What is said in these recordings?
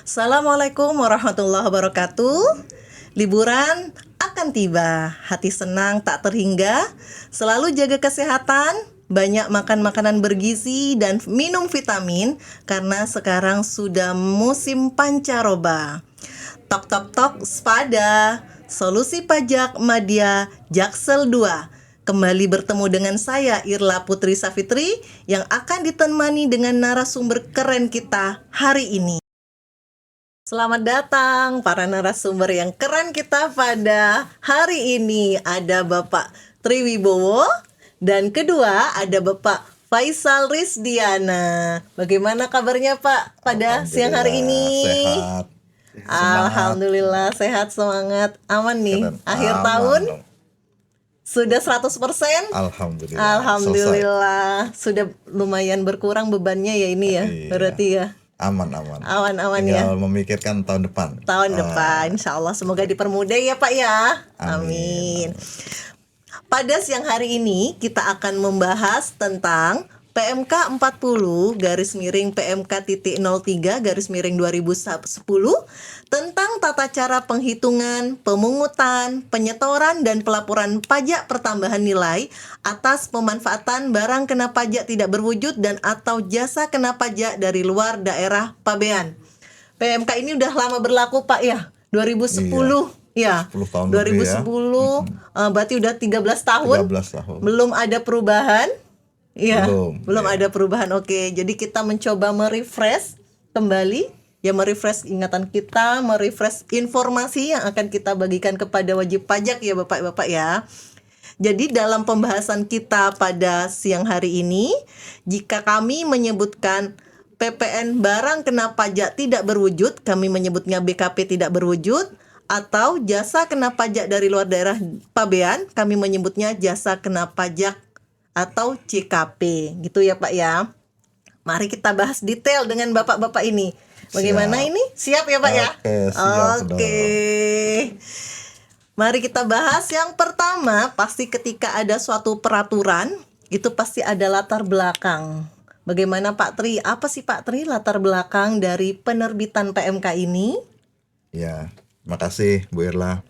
Assalamualaikum warahmatullahi wabarakatuh. Liburan akan tiba, hati senang tak terhingga. Selalu jaga kesehatan, banyak makan makanan bergizi dan minum vitamin karena sekarang sudah musim pancaroba. Tok tok tok Spada, Solusi Pajak Madya Jaksel 2. Kembali bertemu dengan saya Irla Putri Safitri yang akan ditemani dengan narasumber keren kita hari ini. Selamat datang para narasumber yang keren kita pada hari ini. Ada Bapak Triwibowo dan kedua ada Bapak Faisal Rizdiana. Bagaimana kabarnya Pak pada siang hari ini? Sehat. Alhamdulillah sehat, semangat, aman nih. Keren. Akhir Aman tahun dong. sudah 100%? Alhamdulillah. Alhamdulillah. Sudah lumayan berkurang bebannya ya ini ya. Iya. Berarti ya. Aman Aman ya. Tinggal memikirkan tahun depan. Depan, insya Allah semoga dipermudah ya Pak ya. Amin. Pada siang hari ini kita akan membahas tentang PMK 40 /PMK.03 /2010 tentang tata cara penghitungan, pemungutan, penyetoran dan pelaporan pajak pertambahan nilai atas pemanfaatan barang kena pajak tidak berwujud dan atau jasa kena pajak dari luar daerah pabean. PMK ini udah lama berlaku Pak ya, 2010 ya. 10 tahun 2010 berarti udah 13 tahun. 13 tahun. Belum ada perubahan. Iya, belum ya. ada perubahan. Oke, jadi kita mencoba merefresh kembali, ya merefresh ingatan kita, merefresh informasi yang akan kita bagikan kepada wajib pajak ya Bapak-Bapak ya. Jadi dalam pembahasan kita pada siang hari ini, jika kami menyebutkan PPN barang kena pajak tidak berwujud, kami menyebutnya BKP tidak berwujud, atau jasa kena pajak dari luar daerah pabean, kami menyebutnya jasa kena pajak atau JKP, gitu ya Pak ya. Mari kita bahas detail dengan Bapak-Bapak ini. Bagaimana Siap. ini? Siap ya Pak ya? Oke. Mari kita bahas yang pertama, pasti ketika ada suatu peraturan, itu pasti ada latar belakang. Bagaimana Pak Tri? Apa sih Pak Tri latar belakang dari penerbitan PMK ini? Ya, makasih Bu Irla.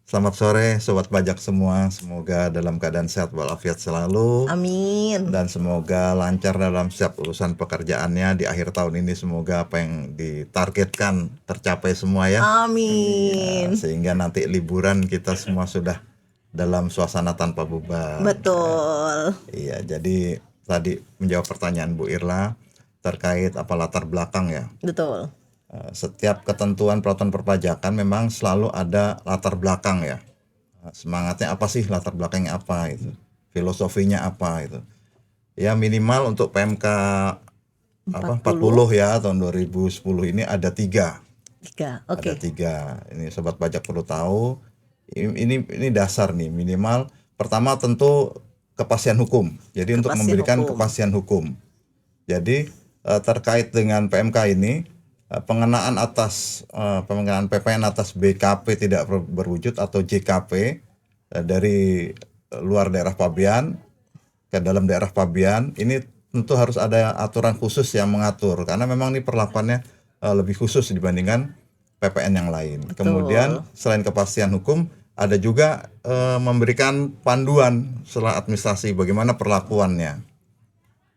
Selamat sore Sobat Pajak semua. Semoga dalam keadaan sehat walafiat selalu. Amin. Dan semoga lancar dalam setiap urusan pekerjaannya di akhir tahun ini. Semoga apa yang ditargetkan tercapai semua ya. Amin. Ya, sehingga nanti liburan kita semua sudah dalam suasana tanpa beban. Betul. Iya, jadi tadi menjawab pertanyaan Bu Irla terkait apa latar belakang ya. Betul. Setiap ketentuan peraturan perpajakan memang selalu ada latar belakang ya. Semangatnya apa sih, latar belakangnya apa itu, filosofinya apa itu. Ya minimal untuk PMK 40 ya tahun 2010 ini ada 3. Oke. Ada 3. Ini Sobat Pajak perlu tahu. Ini dasar nih, minimal pertama tentu kepastian hukum. Jadi untuk memberikan kepastian hukum. Jadi terkait dengan PMK ini pengenaan PPN atas BKP tidak berwujud atau JKP dari luar daerah pabean ke dalam daerah pabean ini tentu harus ada aturan khusus yang mengatur karena memang ini perlakuannya lebih khusus dibandingkan PPN yang lain. Betul. Kemudian selain kepastian hukum ada juga memberikan panduan setelah administrasi bagaimana perlakuannya.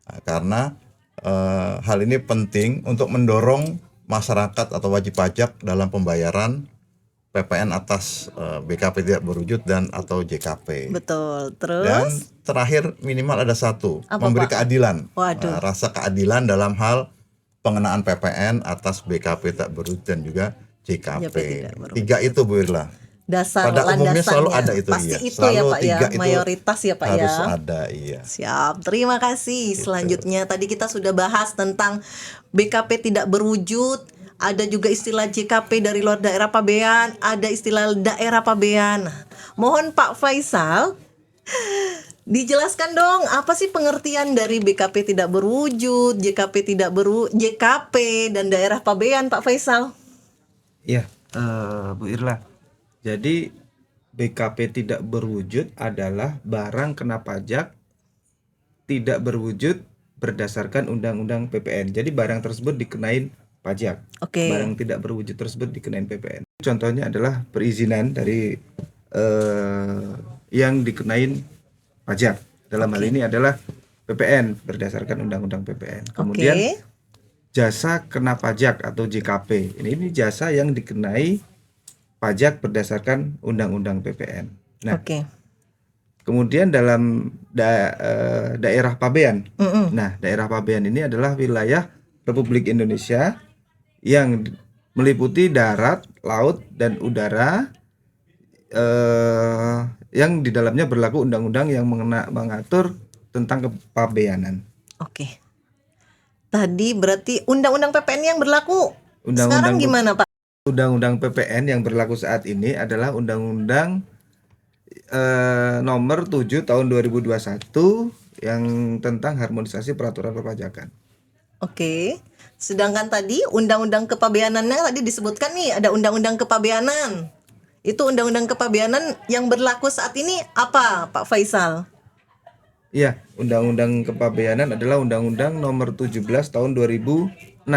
Nah, karena hal ini penting untuk mendorong masyarakat atau wajib pajak dalam pembayaran PPN atas BKP tidak berwujud dan atau JKP. Betul. Terus? Dan terakhir minimal ada satu, apa, memberi Pak? keadilan. Waduh. Rasa keadilan dalam hal pengenaan PPN atas BKP tak berwujud dan juga JKP. 3 itu Bu Irla. Dasar pada umumnya selalu ada itu. Pasti iya. itu selalu ya Pak ya, itu mayoritas ya Pak harus ya. ada, iya. Siap, terima kasih. Selanjutnya tadi kita sudah bahas tentang BKP tidak berwujud, ada juga istilah JKP dari luar daerah pabean, ada istilah daerah pabean. Mohon Pak Faisal dijelaskan dong apa sih pengertian dari BKP tidak berwujud, JKP dan daerah pabean Pak Faisal? Iya, Bu Irla. Jadi BKP tidak berwujud adalah barang kena pajak tidak berwujud berdasarkan Undang-Undang PPN. Jadi barang tersebut dikenain pajak. Oke. Barang tidak berwujud tersebut dikenain PPN. Contohnya adalah perizinan dari yang dikenain pajak. Dalam hal ini adalah PPN berdasarkan Undang-Undang PPN. Kemudian Oke. jasa kena pajak atau JKP. Ini jasa yang dikenai pajak berdasarkan Undang-Undang PPN. Nah, Oke. kemudian dalam daerah pabean. Nah, daerah pabean ini adalah wilayah Republik Indonesia yang meliputi darat, laut, dan udara yang di dalamnya berlaku undang-undang yang mengatur tentang kepabeanan. Oke. Tadi berarti undang-undang PPN yang berlaku. Undang-undang Sekarang gimana, Pak? Undang-undang PPN yang berlaku saat ini adalah Undang-Undang nomor 7 tahun 2021 yang tentang harmonisasi peraturan perpajakan. Oke. Sedangkan tadi undang-undang kepabeanannya tadi disebutkan nih ada undang-undang kepabeanan. Itu undang-undang kepabeanan yang berlaku saat ini apa, Pak Faisal? Iya, Undang-Undang Kepabeanan adalah Undang-Undang nomor 17 tahun 2006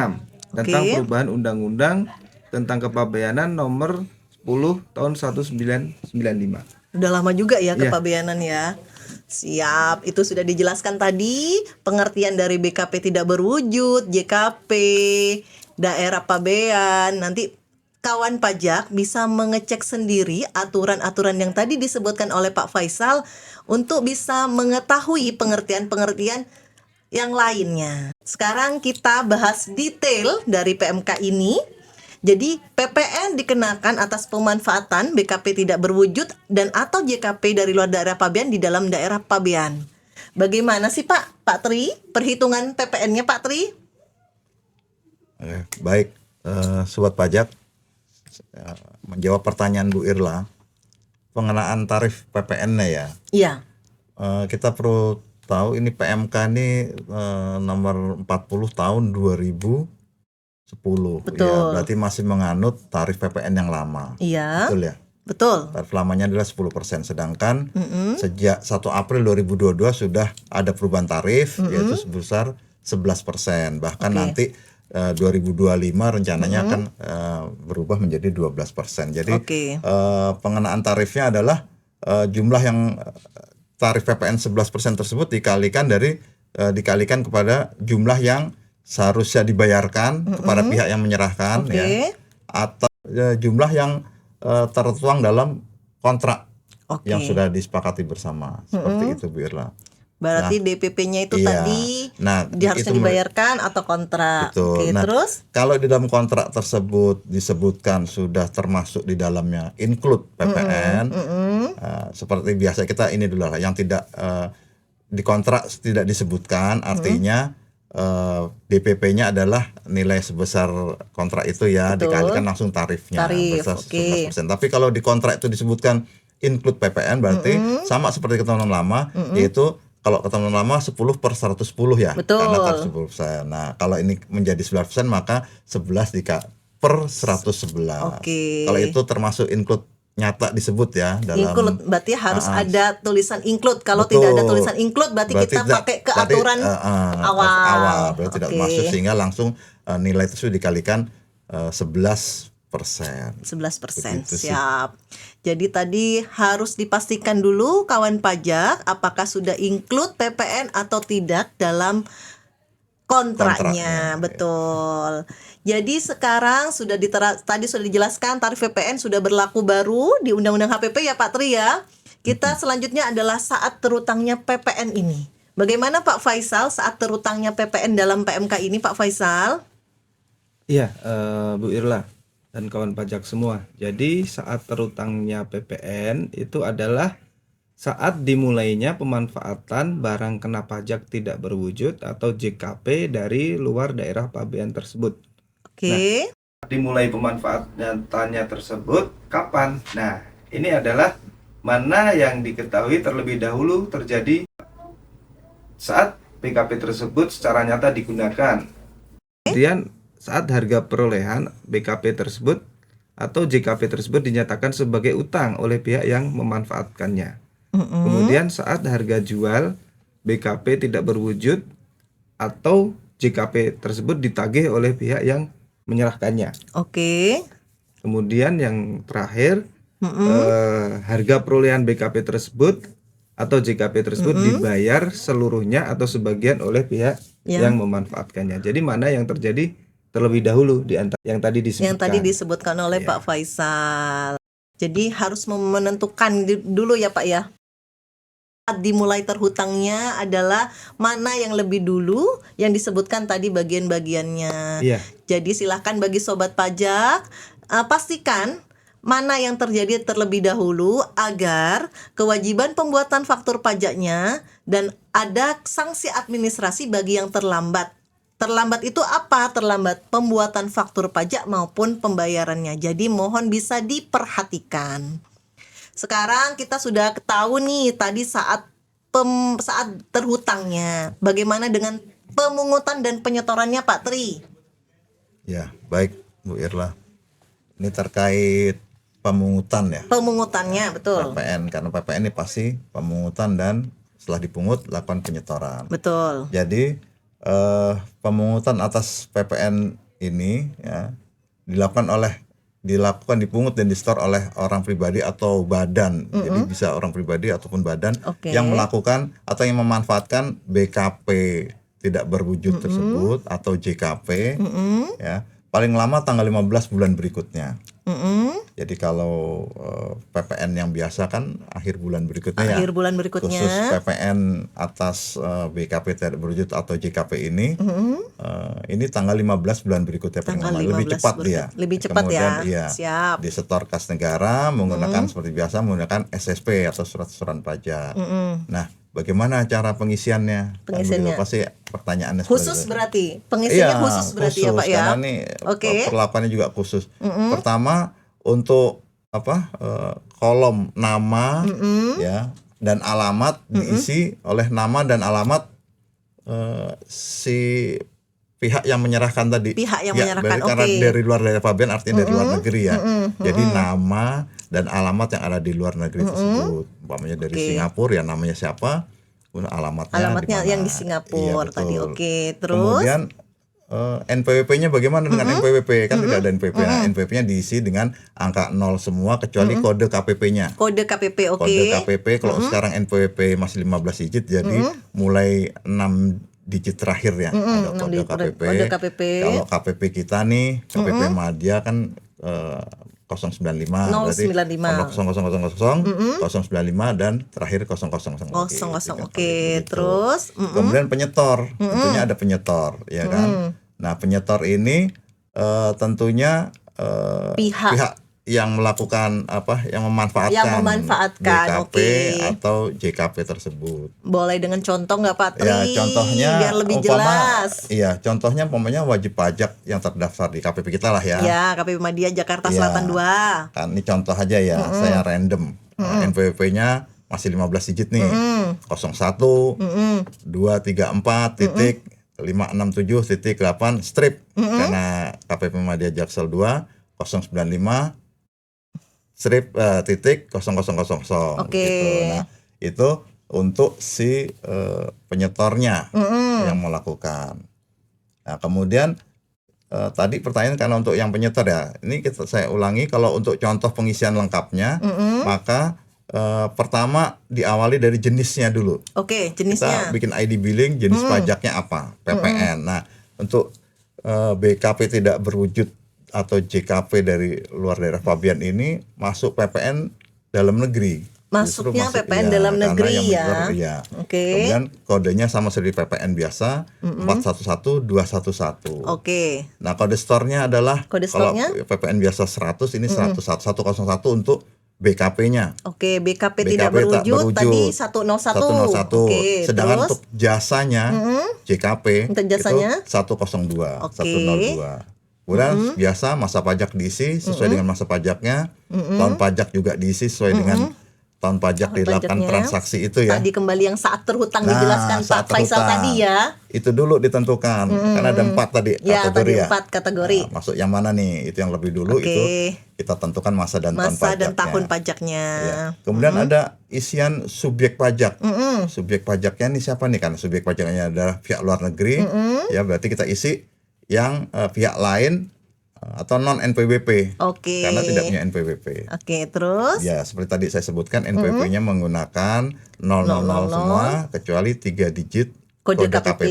tentang perubahan Undang-Undang tentang Kepabeanan nomor 10 tahun 1995. Udah lama juga ya Iya. kepabeanan ya. Siap, itu sudah dijelaskan tadi pengertian dari BKP tidak berwujud, JKP, daerah pabean. Nanti kawan pajak bisa mengecek sendiri aturan-aturan yang tadi disebutkan oleh Pak Faisal untuk bisa mengetahui pengertian-pengertian yang lainnya. Sekarang kita bahas detail dari PMK ini. Jadi PPN dikenakan atas pemanfaatan BKP tidak berwujud dan atau JKP dari luar daerah pabean di dalam daerah pabean. Bagaimana sih Pak Tri perhitungan PPN-nya Pak Tri? Baik, sobat pajak, menjawab pertanyaan Bu Irla, pengenaan tarif PPN-nya ya. Iya. Kita perlu tahu ini PMK ini nomor 40 tahun 2010. Betul. Ya, berarti masih menganut tarif PPN yang lama. Iya. Betul ya? Betul. Tarif lamanya adalah 10%, sedangkan sejak 1 April 2022 sudah ada perubahan tarif yaitu sebesar 11%. Bahkan nanti 2025 rencananya akan berubah menjadi 12%. Jadi pengenaan tarifnya adalah jumlah yang tarif PPN 11% tersebut dikalikan kepada jumlah yang seharusnya dibayarkan kepada pihak yang menyerahkan ya, atau jumlah yang tertuang dalam kontrak yang sudah disepakati bersama. Seperti itu Bu Irla. Berarti DPP-nya itu iya. tadi harusnya itu dibayarkan atau kontrak. Betul. Oke, terus kalau di dalam kontrak tersebut disebutkan sudah termasuk di dalamnya include PPN, seperti biasa kita ini dulu lah, yang tidak di kontrak tidak disebutkan, artinya DPP-nya adalah nilai sebesar kontrak itu ya, dikalikan langsung tarifnya besar 11%. Tapi kalau di kontrak itu disebutkan include PPN berarti sama seperti ketentuan lama, yaitu kalau ketentuan lama 10 per 110 ya. Betul. Karena tarif 10%. Nah, kalau ini menjadi 11% maka 11 per 111. Kalau itu termasuk include nyata disebut ya dalam include, berarti harus ada tulisan include. Kalau tidak ada tulisan include berarti kita pakai ke aturan awal. Berarti tidak masuk, sehingga langsung nilai itu dikalikan 11%. 11%. Siap. Jadi tadi harus dipastikan dulu kawan pajak apakah sudah include PPN atau tidak dalam kontraknya. Betul. Jadi sekarang sudah tadi sudah dijelaskan tarif PPN sudah berlaku baru di Undang-Undang HPP ya Pak Tri ya. Kita selanjutnya adalah saat terutangnya PPN ini. Bagaimana Pak Faisal saat terutangnya PPN dalam PMK ini Pak Faisal? Iya, Bu Irla dan kawan pajak semua. Jadi saat terutangnya PPN itu adalah saat dimulainya pemanfaatan barang kena pajak tidak berwujud atau JKP dari luar daerah pabean tersebut. Oke. Nah, dimulai pemanfaatannya tersebut kapan? Nah, ini adalah mana yang diketahui terlebih dahulu terjadi saat BKP tersebut secara nyata digunakan. Kemudian saat harga perolehan BKP tersebut atau JKP tersebut dinyatakan sebagai utang oleh pihak yang memanfaatkannya. Kemudian saat harga jual BKP tidak berwujud atau JKP tersebut ditagih oleh pihak yang menyerahkannya. Oke. Kemudian yang terakhir, Mm-mm. harga perolehan BKP tersebut atau JKP tersebut dibayar seluruhnya atau sebagian oleh pihak yang memanfaatkannya. Jadi mana yang terjadi terlebih dahulu di antara yang tadi disebutkan. Yang tadi disebutkan oleh Pak Faisal. Jadi harus menentukan dulu ya Pak ya. Dimulai terhutangnya adalah mana yang lebih dulu yang disebutkan tadi bagian-bagiannya. Iya. Jadi silahkan bagi sobat pajak pastikan mana yang terjadi terlebih dahulu agar kewajiban pembuatan faktur pajaknya dan ada sanksi administrasi bagi yang terlambat. Terlambat itu apa? Terlambat pembuatan faktur pajak maupun pembayarannya. Jadi mohon bisa diperhatikan. Sekarang kita sudah tahu nih tadi saat terhutangnya. Bagaimana dengan pemungutan dan penyetorannya Pak Tri? Ya, baik Bu Irla. Ini terkait pemungutan ya. Pemungutannya betul. PPN, karena PPN ini pasti pemungutan dan setelah dipungut lakukan penyetoran. Betul. Jadi pemungutan atas PPN ini ya dipungut dan disetor oleh orang pribadi atau badan. Jadi bisa orang pribadi ataupun badan yang melakukan atau yang memanfaatkan BKP tidak berwujud tersebut atau JKP ya. Paling lama tanggal 15 bulan berikutnya. Jadi kalau PPN yang biasa kan akhir bulan berikutnya Akhir bulan berikutnya. Khusus PPN atas BKP tidak berwujud atau JKP ini ini tanggal 15 bulan berikutnya paling Tanggal lama. Lebih 15 cepat berikut. dia. Lebih cepat Kemudian, ya. Iya, Siap. disetor kas negara menggunakan seperti biasa menggunakan SSP atau surat-surat pajak. Nah, bagaimana cara pengisiannya? Pengisiannya. Kan pasti pertanyaannya Khusus seperti itu. berarti pengisiannya Iya, khusus berarti ya Pak ya. Karena nih Oke. perlakuannya juga khusus. Pertama untuk kolom nama ya dan alamat diisi oleh nama dan alamat si pihak yang menyerahkan tadi. Pihak yang Ya, menyerahkan, karena oke. dari luar daerah pabean artinya dari luar negeri ya. Jadi nama dan alamat yang ada di luar negeri tersebut. Umpamanya dari Oke. Singapura ya namanya siapa, kemudian alamatnya Alamatnya di mana. yang di Singapura Iya, tadi. betul. Oke, terus Kemudian NPWP-nya bagaimana dengan NPWP? Kan tidak ada NPWP. Nah, NPWP-nya diisi dengan angka 0 semua kecuali kode KPP-nya. kode KPP oke. Kode KPP kalau sekarang NPWP masih 15 digit jadi mulai 6 digit terakhir ya ada kode KPP. Kode KPP. Kalau KPP kita nih, KPP Madya kan 095 berarti 00000 095 dan terakhir 000 Oke, terus kemudian penyetor tentunya ada penyetor ya kan. Nah penyetor ini tentunya Pihak yang melakukan yang memanfaatkan BKP oke. atau JKP tersebut. boleh dengan contoh nggak Pak Tri? Ya contohnya biar lebih jelas. Iya contohnya umpamanya wajib pajak yang terdaftar di KPP kita lah ya. Ya, KPP Madya Jakarta Ya. Selatan 2. Kan ini contoh aja ya, saya random. NPWP-nya masih 15 digit nih. 01 234 titik 567 titik 8 strip karena KPP Madya Jaksel 2 095 strip titik 0000 Oke. gitu. Nah, itu untuk si penyetornya yang melakukan. Nah, kemudian tadi pertanyaan karena untuk yang penyetor ya. Ini saya ulangi kalau untuk contoh pengisian lengkapnya maka pertama diawali dari jenisnya dulu. Oke, Kita jenisnya. bikin ID billing, jenis pajaknya apa? PPN. Nah, untuk BKP tidak berwujud atau JKP dari luar daerah pabean ini masuk PPN dalam negeri. Justru Masuknya masuk- PPN iya, dalam karena negeri yang ya. benar, iya. Oke. Kemudian kodenya sama seperti PPN biasa 411211. Oke. Nah, kode store-nya adalah Kode kalau store-nya? PPN biasa 100 ini 101 untuk BKP-nya. Oke, BKP BKP tidak tak berwujud tadi berwujud. 101. 101. Oke, Sedangkan terus untuk jasanya JKP Untuk jasanya? itu 102, Oke. 102. Kemudian biasa masa pajak diisi sesuai dengan masa pajaknya. Tahun pajak juga diisi sesuai dengan tahun pajak dilakukan pajaknya. transaksi itu ya. Tadi kembali yang saat terhutang Nah, dijelaskan saat Pak Faisal terhutang. tadi ya. Itu dulu ditentukan. Kan ada 4 tadi Ya, kategori tadi ya. 4 kategori. Nah, masuk yang mana nih? Itu yang lebih dulu Oke. itu kita tentukan masa dan tahun Masa pajaknya. dan tahun pajaknya. Ya. Kemudian ada isian subjek pajak. Subjek pajaknya nih siapa nih? Kan subjek pajaknya adalah pihak luar negeri. Ya berarti kita isi yang pihak lain atau non NPWP. Oke. Karena tidak punya NPWP. Oke, terus? Ya, seperti tadi saya sebutkan NPWP-nya menggunakan 000 semua kecuali 3 digit Kode KPP.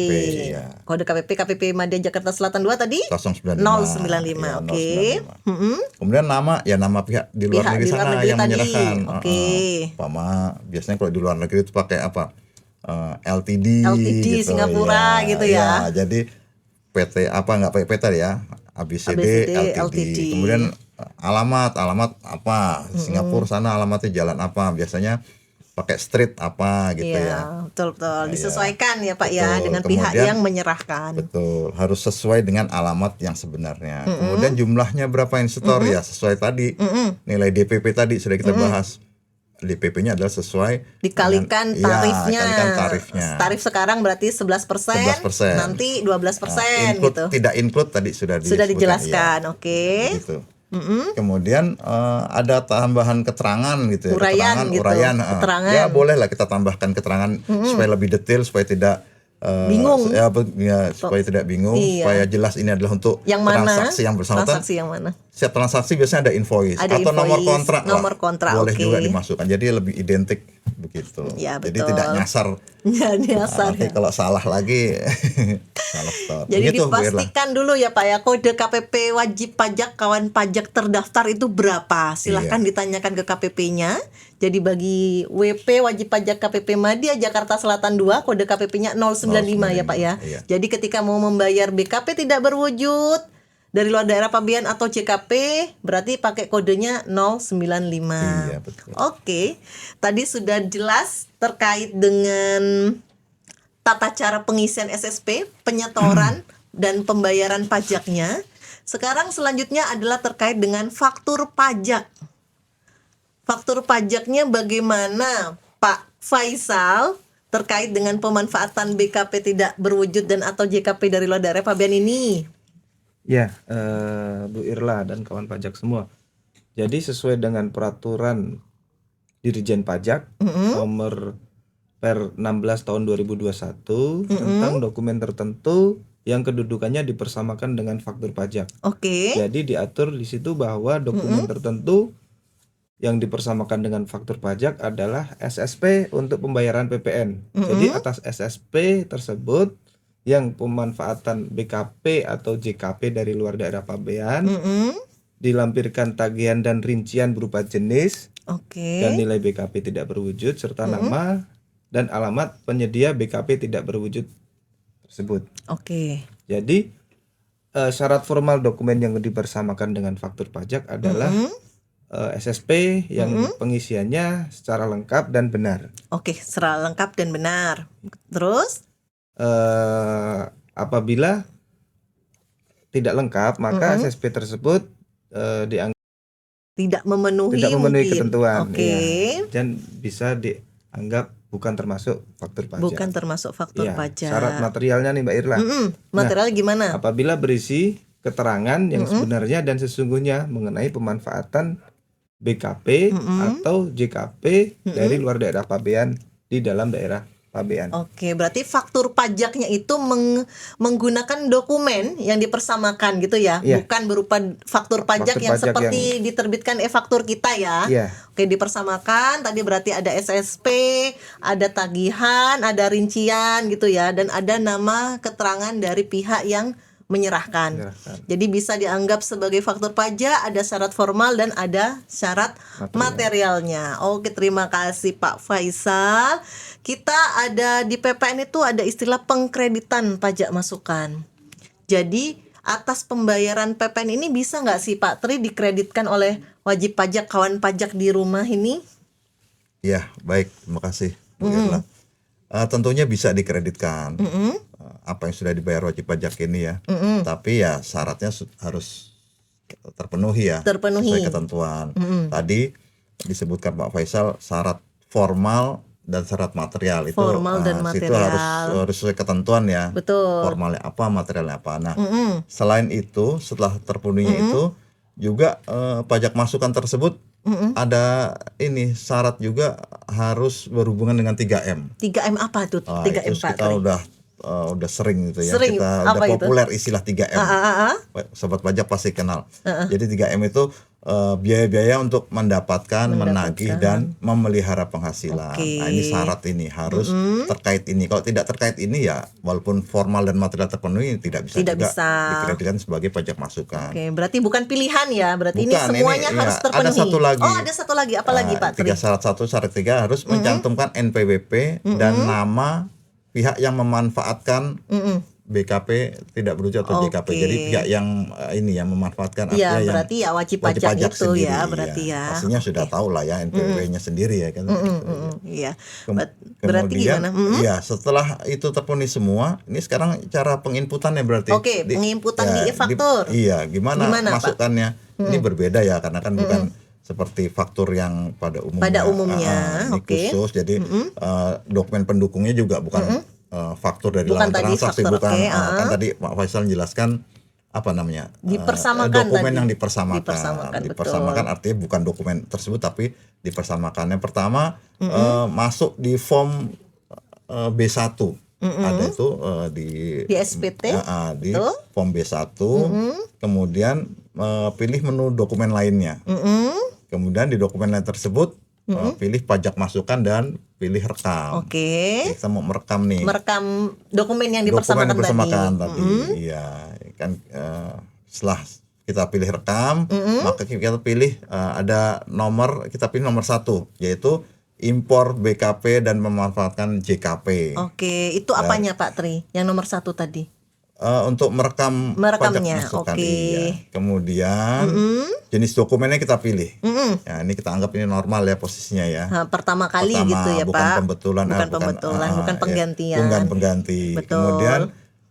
Ya. Kode KPP Madya Jakarta Selatan 2 tadi? 095. 095. Ya, Oke. 095. Kemudian nama pihak di luar Pihak negeri di luar sana negeri yang tadi. menyerahkan. Oke. Biasanya kalau di luar negeri itu pakai apa? LTD gitu, Singapura gitu ya. Jadi PT apa nggak pakai PT ya? ABCD, LTD. Kemudian alamat apa? Singapura sana alamatnya jalan apa? Biasanya pakai street apa gitu ya. Betul. Disesuaikan ya Pak Betul. ya dengan pihak Kemudian, yang menyerahkan. Betul, harus sesuai dengan alamat yang sebenarnya. Kemudian jumlahnya berapa yang setor ya sesuai tadi. Nilai DPP tadi sudah kita bahas. DPP-nya adalah sesuai dikalikan dengan, tarifnya. Kalikan tarifnya. Tarif sekarang berarti 11%, 11%. nanti 12% Include, gitu. Tidak include tadi sudah dijelaskan. Ya. Oke. Gitu. Kemudian ada tambahan keterangan gitu ya. Uraian. Keterangan. Ya bolehlah kita tambahkan keterangan supaya lebih detail, supaya tidak bingung. Supaya tidak bingung, supaya jelas ini adalah untuk yang mana? Transaksi yang bersangkutan. Transaksi yang mana? Setiap transaksi biasanya ada invoice atau nomor kontrak. Boleh juga dimasukkan. Jadi lebih identik begitu. Ya, betul. Jadi tidak nyasar. Nanti kalau salah lagi salah store. Jadi dipastikan dulu ya Pak ya, kode KPP wajib pajak kawan pajak terdaftar itu berapa? Silahkan ditanyakan ke KPP-nya. Jadi bagi WP wajib pajak KPP Madya Jakarta Selatan 2 kode KPP-nya 095 ya Pak ya. Iya. Jadi ketika mau membayar BKP tidak berwujud dari luar daerah pabean atau CKP berarti pakai kodenya 095. Iya, betul. Oke. Tadi sudah jelas terkait dengan tata cara pengisian SSP, penyetoran dan pembayaran pajaknya. Sekarang selanjutnya adalah terkait dengan faktur pajak. Faktur pajaknya bagaimana Pak Faisal terkait dengan pemanfaatan BKP tidak berwujud dan atau JKP dari luar daerah pabean ini? Ya, Bu Irla dan kawan pajak semua. Jadi sesuai dengan peraturan Dirjen Pajak nomor per 16 tahun 2021 tentang dokumen tertentu yang kedudukannya dipersamakan dengan faktur pajak. Oke. Jadi diatur di situ bahwa dokumen tertentu yang dipersamakan dengan faktur pajak adalah SSP untuk pembayaran PPN. Jadi atas SSP tersebut yang pemanfaatan BKP atau JKP dari luar daerah pabean dilampirkan tagihan dan rincian berupa jenis dan nilai BKP tidak berwujud serta nama dan alamat penyedia BKP tidak berwujud tersebut. Oke. Jadi syarat formal dokumen yang dipersamakan dengan faktur pajak adalah SSP yang pengisiannya secara lengkap dan benar. Oke, secara lengkap dan benar. Terus? Apabila tidak lengkap, maka SSP tersebut dianggap tidak memenuhi ketentuan. Oke. Ya, dan bisa dianggap bukan termasuk faktur pajak. Bukan termasuk faktur pajak. Syarat materialnya nih Mbak Irla. Materialnya gimana? Apabila berisi keterangan yang sebenarnya dan sesungguhnya mengenai pemanfaatan BKP atau JKP dari luar daerah pabean di dalam daerah pabean. Oke, berarti faktur pajaknya itu menggunakan dokumen yang dipersamakan gitu ya, bukan berupa faktur pajak yang seperti diterbitkan e-faktur kita ya. Oke, dipersamakan. Tadi berarti ada SSP, ada tagihan, ada rincian gitu ya, dan ada nama keterangan dari pihak yang menyerahkan. Jadi bisa dianggap sebagai faktur pajak, ada syarat formal dan ada syarat materialnya. Oke, terima kasih Pak Faisal. Kita ada di PPN itu ada istilah pengkreditan pajak masukan. Jadi atas pembayaran PPN ini bisa nggak sih Pak Tri dikreditkan oleh wajib pajak kawan pajak di rumah ini? Ya, baik, terima kasih Bu Irla. Tentunya bisa dikreditkan apa yang sudah dibayar wajib pajak ini ya. Tapi ya syaratnya harus terpenuhi ya. Sesuai ketentuan. Tadi disebutkan Pak Faisal syarat formal dan syarat material itu. Formal dan material. Itu harus sesuai ketentuan ya. Betul. Formalnya apa, materialnya apa. Nah, selain itu setelah terpenuhinya itu juga pajak masukan tersebut ada ini syarat juga harus berhubungan dengan 3M. 3M apa tuh? 3M itu Pak kita Tri. udah udah sering gitu ya. Sering, Kita apa udah itu? populer istilah 3M. Sobat pajak pasti kenal. Jadi 3M itu biaya-biaya untuk mendapatkan, menagih dan memelihara penghasilan. Oke. Nah, ini syarat ini harus terkait ini. Kalau tidak terkait ini ya walaupun formal dan material terpenuhi tidak bisa Tidak juga bisa. dikreditkan sebagai pajak masukan. Oke, berarti bukan pilihan ya, berarti ini Bukan, semuanya ini, harus ya, terpenuhi. ada satu lagi. Oh, ada satu lagi, apa lagi Pak Tri? 3 syarat 1, syarat 3 harus mencantumkan NPWP dan nama pihak yang memanfaatkan BKP tidak berujuk atau JKP. Oke. Jadi pihak yang ini yang memanfaatkan Iya, artinya yang berarti ya wajib pajak itu sendiri, ya, berarti ya. Pastinya sudah tahu lah ya NPWP-nya sendiri ya kan. Iya. Kemudian, Berarti gimana? iya, setelah itu terpenuhi semua, ini sekarang cara penginputannya berarti. Oke, penginputan di e-faktur. Iya, gimana Gimana, Pak? masukkannya? Ini berbeda ya karena kan bukan seperti faktur yang pada umumnya. Pada umumnya, Ini oke. khusus. Jadi dokumen pendukungnya juga bukan faktur dari Bukan lawan tadi transaksi, faktur, bukan. oke, Kan tadi Pak Faisal menjelaskan apa namanya? Dipersamakan dokumen tadi. yang dipersamakan. Dipersamakan, Dipersamakan artinya bukan dokumen tersebut tapi dipersamakan. Yang pertama masuk di form B1. Ada itu di SPT, di betul. form B1. Kemudian pilih menu dokumen lainnya. Kemudian di dokumen lain tersebut pilih pajak masukan dan pilih rekam. Oke. Kita mau merekam nih. Merekam dokumen yang Dokumen dipersamakan tadi. Iya, kan setelah kita pilih rekam, maka kita pilih ada nomor, kita pilih nomor 1 yaitu impor BKP dan memanfaatkan JKP. Oke, itu apanya Pak Tri? Yang nomor 1 tadi. Untuk Merekamnya, pajak masukan, oke. iya. Kemudian jenis dokumennya kita pilih. Ya, ini kita anggap ini normal ya posisinya ya. Nah, pertama kali Pertama, gitu ya bukan Pak. pembetulan, bukan ya, penggantian. bukan pengganti. Betul. Kemudian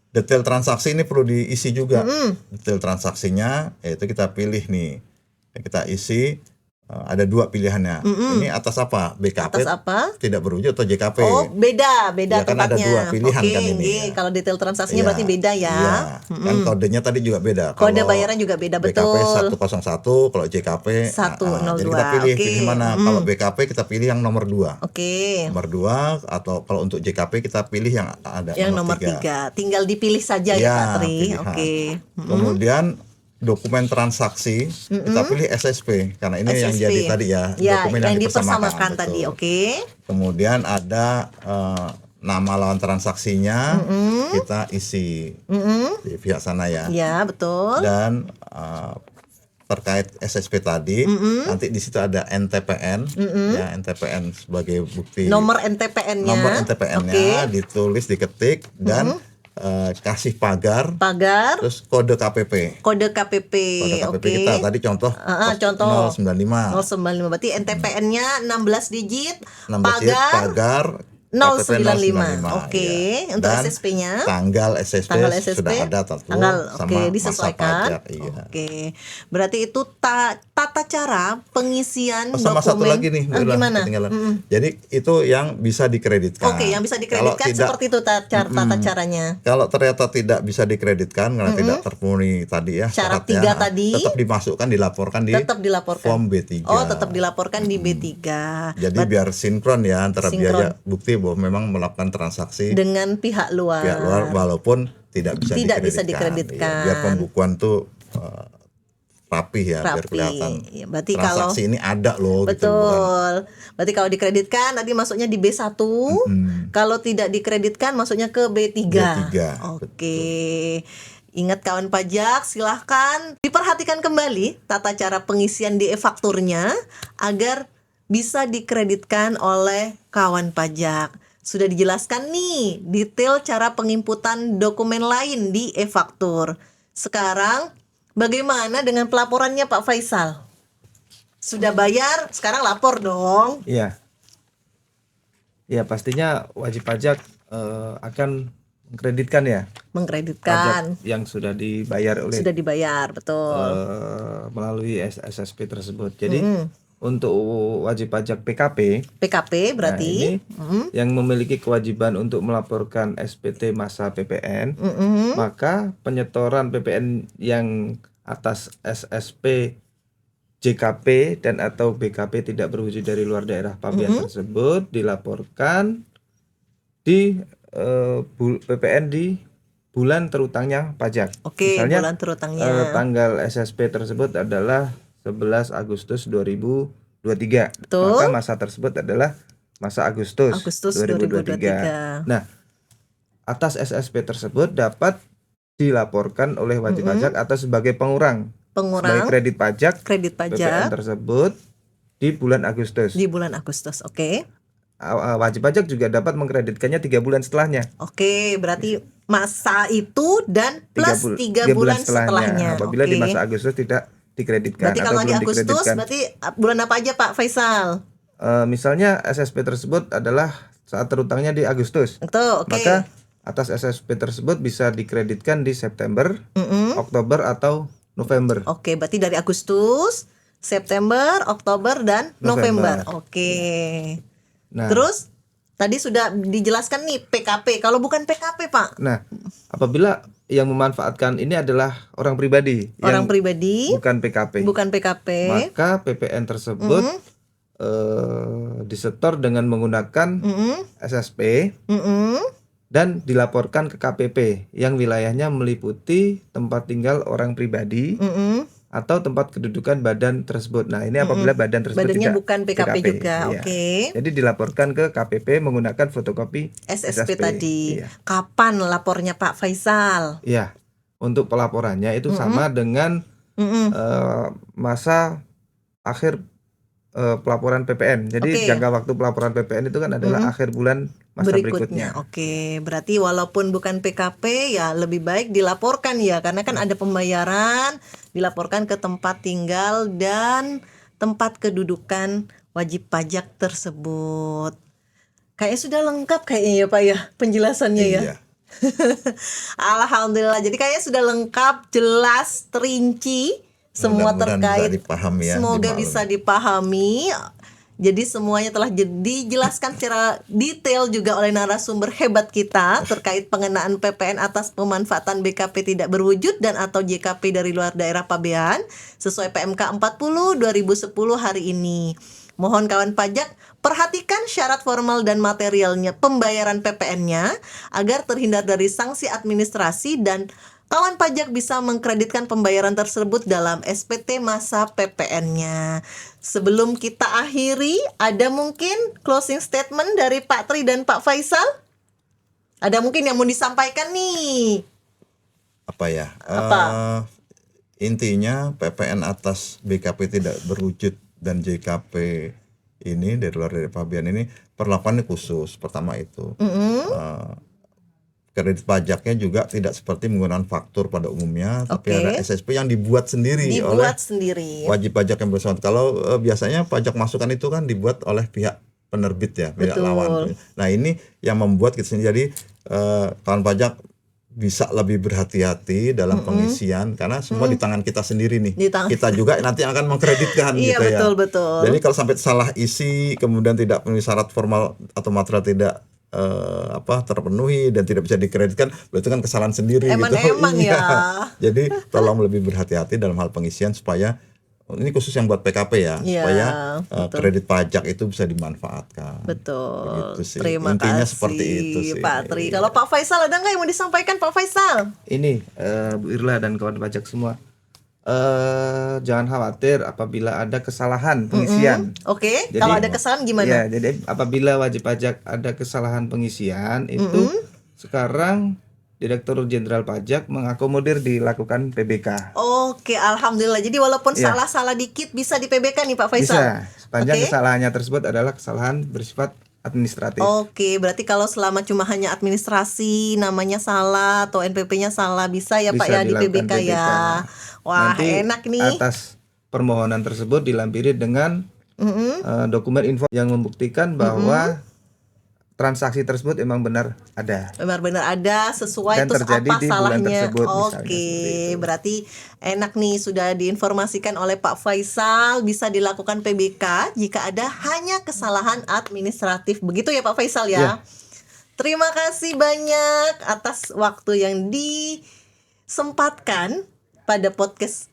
detail transaksi ini perlu diisi juga. Detail transaksinya yaitu kita pilih nih. Kita isi ada 2 pilihannya. Ini atas apa? BKP Atas apa? tidak berwujud atau JKP. Oh, beda Ya, kan ada tempatnya. 2 pilihan Oke, kan ini. nggih. Ya. Kalau detail transaksinya Iya, berarti beda ya. Iya. Kan kodenya tadi juga beda. Kode Kalau bayaran juga beda, BKP betul. 101, kalau JKP 102. jadi kita pilih Oke. pilih mana. Kalau BKP kita pilih yang nomor 2. Oke. Nomor 2 atau kalau untuk JKP kita pilih yang ada Yang nomor 3. Tinggal dipilih saja ya Pak Tri. pilihan. Oke. Kemudian dokumen transaksi kita pilih SSP karena ini yang SSP. jadi tadi ya, Ya, dokumen yang dipersamakan dipersamakan tadi. betul. Oke. Kemudian ada nama lawan transaksinya kita isi di pihak sana ya. Ya, betul. Dan terkait SSP tadi nanti di situ ada NTPN ya, NTPN sebagai bukti Nomor NTPN-nya. nomor NTPN-nya Oke. ditulis, diketik dan kasih pagar Pagar, terus kode KPP. kode KPP. Kode KPP Oke. kita tadi contoh contoh 095 095 berarti NTPN-nya 16 digit, 16 digit, pagar KPP 095. Oke, iya. untuk Dan SSP-nya tanggal SSP, sudah ada tentu tanggal sama oke, masa disesuaikan. pajak, iya. Oke. Berarti itu tata cara pengisian Sama satu dokumen. lagi nih, Mbak Ila, gimana? ketinggalan. Jadi itu yang bisa dikreditkan. Oke, yang bisa Kalau dikreditkan tidak, seperti itu tata caranya. kalau ternyata tidak bisa dikreditkan karena tidak terpenuhi tadi ya Syarat syaratnya, 3 tadi. tetap dimasukkan, dilaporkan di Tetap dilaporkan. form B3. Oh, tetap dilaporkan di B3. Jadi biar sinkron ya antara Sinkron. biaya bukti bahwa memang melakukan transaksi Dengan pihak luar. pihak luar walaupun tidak bisa Tidak bisa dikreditkan. dikreditkan. Iya, biar pembukuan tuh rapih ya, biar Rapi. kelihatan Ya, berarti transaksi ini ada loh gitu. Bukan, Betul. Berarti kalau dikreditkan tadi masuknya di B1. Kalau tidak dikreditkan masuknya ke B3. B3, Oke. Ingat kawan pajak, silahkan diperhatikan kembali tata cara pengisian di e-fakturnya agar bisa dikreditkan oleh kawan pajak. Sudah dijelaskan nih detail cara penginputan dokumen lain di e-faktur. Sekarang bagaimana dengan pelaporannya Pak Faisal? Sudah bayar, sekarang lapor dong. Iya. Ya pastinya wajib pajak akan mengkreditkan ya Mengkreditkan. pajak yang sudah dibayar oleh Sudah dibayar, betul. melalui SSP tersebut. Jadi untuk wajib pajak PKP, PKP berarti. nah ini yang memiliki kewajiban untuk melaporkan SPT masa PPN, maka penyetoran PPN yang atas SSP, JKP dan atau BKP tidak berwujud dari luar daerah pabean tersebut dilaporkan di PPN di bulan terutangnya pajak. Oke, Misalnya bulan terutangnya. tanggal SSP tersebut adalah 11 Agustus 2023. Betul. Maka masa tersebut adalah masa Agustus, Agustus 2023. Nah, atas SSP tersebut dapat dilaporkan oleh wajib pajak atau sebagai pengurang sebagai kredit pajak PPN tersebut di bulan Agustus. Di bulan Agustus, oke. Wajib pajak juga dapat mengkreditkannya 3 bulan setelahnya. Oke, berarti masa itu dan plus 3 bulan setelahnya. Apabila Oke. di masa Agustus tidak dikreditkan Berarti atau kalau di belum Agustus dikreditkan. berarti bulan apa aja Pak Faisal? Misalnya SSP tersebut adalah saat terutangnya di Agustus. Itu oke. Maka atas SSP tersebut bisa dikreditkan di September, Oktober atau November. Oke, berarti dari Agustus, September, Oktober dan November. Oke. Nah, Terus tadi sudah dijelaskan nih PKP. Kalau bukan PKP, Pak? Nah, apabila yang memanfaatkan ini adalah orang pribadi, Orang yang pribadi, bukan PKP, bukan PKP. maka PPN tersebut disetor dengan menggunakan SSP dan dilaporkan ke KPP yang wilayahnya meliputi tempat tinggal orang pribadi atau tempat kedudukan badan tersebut. Nah, ini apabila badan tersebut Badannya tidak bukan PKP juga. Iya. Oke. Jadi dilaporkan ke KPP menggunakan fotokopi SSP tadi. Iya. Kapan lapornya Pak Faisal? Iya. Untuk pelaporannya itu sama dengan masa akhir pelaporan PPN. Jadi Oke. jangka waktu pelaporan PPN itu kan adalah akhir bulan masa berikutnya. Oke, berarti walaupun bukan PKP ya lebih baik dilaporkan ya, karena kan ada pembayaran, dilaporkan ke tempat tinggal dan tempat kedudukan wajib pajak tersebut. Kayaknya sudah lengkap kayaknya ya Pak ya penjelasannya ya. Iya. Alhamdulillah. Jadi kayaknya sudah lengkap, jelas, terinci semua Mudah-mudahan terkait. bisa dipahami ya, Semoga dimaklumi. bisa dipahami. Jadi semuanya telah dijelaskan secara detail juga oleh narasumber hebat kita terkait pengenaan PPN atas pemanfaatan BKP tidak berwujud dan atau JKP dari luar daerah pabean sesuai PMK 40 2010 hari ini. Mohon kawan pajak perhatikan syarat formal dan materialnya pembayaran PPN-nya agar terhindar dari sanksi administrasi dan kawan pajak bisa mengkreditkan pembayaran tersebut dalam SPT masa PPN-nya. Sebelum kita akhiri, ada mungkin closing statement dari Pak Tri dan Pak Faisal? Ada mungkin yang mau disampaikan nih? Apa ya? Apa? Intinya PPN atas BKP tidak berwujud dan JKP ini dari luar dari pabean ini perlakuannya khusus. Pertama itu. Kredit pajaknya juga tidak seperti menggunakan faktur pada umumnya, tapi Oke. ada SSP yang dibuat sendiri oleh Dibuat sendiri. wajib pajak yang bersangkutan. Kalau biasanya pajak masukan itu kan dibuat oleh pihak penerbit ya, pihak Betul. lawan. Nah, ini yang membuat kita sendiri. Jadi kawan pajak bisa lebih berhati-hati dalam pengisian karena semua di tangan kita sendiri nih. Di tangan. Kita juga nanti akan mengkreditkan Iya, gitu ya. betul. Jadi kalau sampai salah isi kemudian tidak memenuhi syarat formal atau material tidak terpenuhi dan tidak bisa dikreditkan, berarti kan kesalahan sendiri gitu. Emang Iya. ya. Jadi tolong lebih berhati-hati dalam hal pengisian supaya ini khusus yang buat PKP ya, Iya, supaya betul. kredit pajak itu bisa dimanfaatkan. Betul. Begitu sih. Terima Intinya kasih seperti itu sih. Pak Tri. Kalau Pak Faisal ada nggak yang mau disampaikan Pak Faisal? Ini Bu Irla dan kawan pajak semua, jangan khawatir apabila ada kesalahan pengisian. Oke, Jadi- kalau ada kesalahan gimana? Ya, jadi apabila wajib pajak ada kesalahan pengisian itu sekarang Direktur Jenderal Pajak mengakomodir dilakukan PBK. Oke, alhamdulillah. Jadi walaupun Iya. salah-salah dikit bisa di-PBK nih Pak Faisal. Bisa, sepanjang Oke. kesalahannya tersebut adalah kesalahan bersifat administratif. Oke, berarti kalau selama cuma hanya administrasi, namanya salah atau NPP-nya salah, bisa ya Pak Bisa ya di dilakukan PBK ya. Wah, Nanti enak nih. atas permohonan tersebut dilampiri dengan dokumen info yang membuktikan bahwa transaksi tersebut emang benar ada. Benar-benar ada sesuai Dan terus terjadi apa di bulan salahnya. tersebut, misalnya, Oke, seperti itu. berarti enak nih sudah diinformasikan oleh Pak Faisal bisa dilakukan PBK jika ada hanya kesalahan administratif. Begitu ya Pak Faisal ya. Ya. Terima kasih banyak atas waktu yang disempatkan pada podcast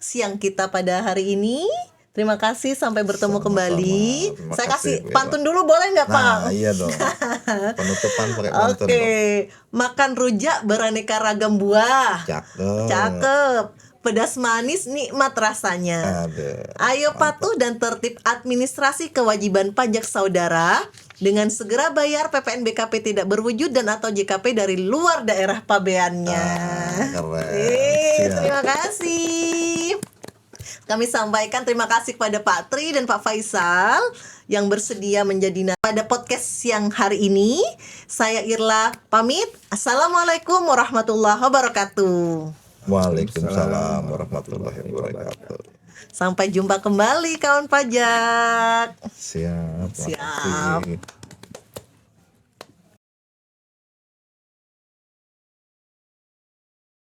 siang kita pada hari ini. Terima kasih, sampai bertemu Sama-sama. kembali. Terima Saya kasih, kasih Bu pantun dulu boleh nggak Pak? Nah, iya dong. Penutupan pakai pantun Oke, dong. makan rujak beraneka ragam buah. Cakep. Cakep. Pedas manis nikmat rasanya. Aduh. Ayo patuh dan tertib administrasi kewajiban pajak saudara dengan segera bayar PPN BKP tidak berwujud dan atau JKP dari luar daerah pabeannya. Keren. Siap. Terima kasih. Kami sampaikan terima kasih kepada Pak Tri dan Pak Faisal yang bersedia menjadi pada podcast siang hari ini. Saya Irla pamit. Assalamualaikum warahmatullahi wabarakatuh. Waalaikumsalam warahmatullahi wabarakatuh. Sampai jumpa kembali kawan pajak. Siap. Siap. Makasih.